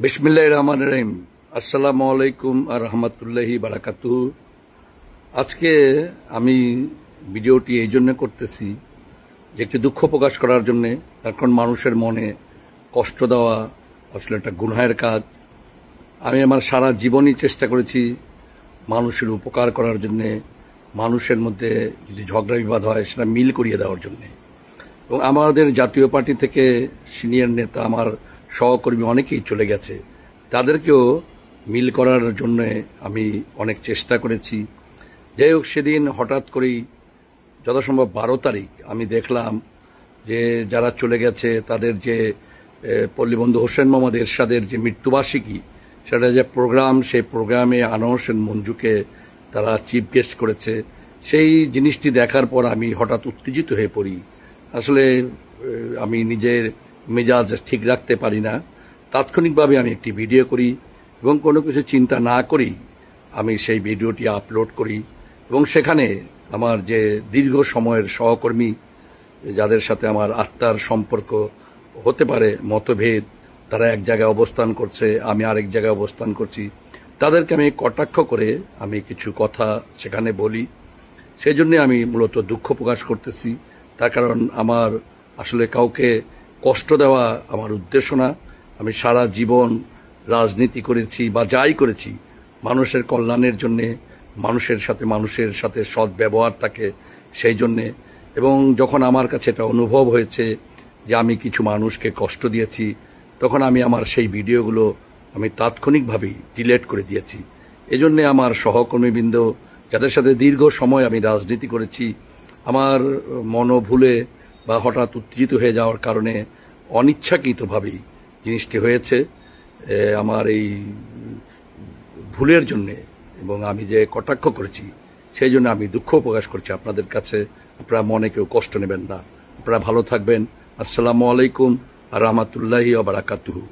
বিসমিল্লাহির রহমানির রহিম। আসসালামু আলাইকুম আর রহমতুল্লাহি বারাকাতুহু। আজকে আমি ভিডিওটি এই জন্য করতেছি যে একটি দুঃখ প্রকাশ করার জন্যে। এখন মানুষের মনে কষ্ট দেওয়া আসলে একটা গুনাহের কাজ। আমি আমার সারা জীবনই চেষ্টা করেছি মানুষের উপকার করার জন্যে, মানুষের মধ্যে যদি ঝগড়া বিবাদ হয় সেটা মিল করিয়ে দেওয়ার জন্যে। এবং আমাদের জাতীয় পার্টি থেকে সিনিয়র নেতা আমার সহকর্মী অনেকেই চলে গেছে, তাদেরকেও মিল করার জন্য আমি অনেক চেষ্টা করেছি। যাই হোক, সেদিন হঠাৎ করেই যথাসম্ভব 12 তারিখ আমি দেখলাম যে যারা চলে গেছে তাদের যে পল্লীবন্ধু হোসেন মোহাম্মদ এরশাদের যে মৃত্যুবার্ষিকী, সেটা যে প্রোগ্রাম, সেই প্রোগ্রামে আনোয়ার হোসেন মঞ্জুকে তারা চিফ গেস্ট করেছে। সেই জিনিসটি দেখার পর আমি হঠাৎ উত্তেজিত হয়ে পড়ি। আসলে আমি নিজের মেজাজ ঠিক রাখতে পারি না। তাৎক্ষণিকভাবে আমি একটি ভিডিও করি এবং কোনো কিছু চিন্তা না করেই আমি সেই ভিডিওটি আপলোড করি। এবং সেখানে আমার যে দীর্ঘ সময়ের সহকর্মী, যাদের সাথে আমার আত্মার সম্পর্ক হতে পারে, মতভেদ, তারা এক জায়গায় অবস্থান করছে, আমি আরেক জায়গায় অবস্থান করছি, তাদেরকে আমি কটাক্ষ করে আমি কিছু কথা সেখানে বলি। সেই জন্যে আমি মূলত দুঃখ প্রকাশ করতেছি। তার কারণ আমার আসলে কাউকে কষ্ট দেওয়া আমার উদ্দেশ্য না। আমি সারা জীবন রাজনীতি করেছি বা যাই করেছি মানুষের কল্যাণের জন্যে, মানুষের সাথে সৎ ব্যবহার থাকে সেই জন্যে। এবং যখন আমার কাছে এটা অনুভব হয়েছে যে আমি কিছু মানুষকে কষ্ট দিয়েছি, তখন আমি আমার সেই ভিডিওগুলো আমি তাৎক্ষণিকভাবেই ডিলিট করে দিয়েছি। এজন্যে আমার সহকর্মীবৃন্দ, যাদের সাথে দীর্ঘ সময় আমি রাজনীতি করেছি, আমার মনোভুলে বা হঠাৎ উত্তেজিত হয়ে যাওয়ার কারণে অনিচ্ছাকৃতভাবেই জিনিসটি হয়েছে। আমার এই ভুলের জন্যে এবং আমি যে কটাক্ষ করেছি সেই জন্য আমি দুঃখ প্রকাশ করছি আপনাদের কাছে। আপনারা মনে কেউ কষ্ট নেবেন না। আপনারা ভালো থাকবেন। আসসালামু আলাইকুম আর রহমতুল্লাহি ওয়া বারাকাতুহু।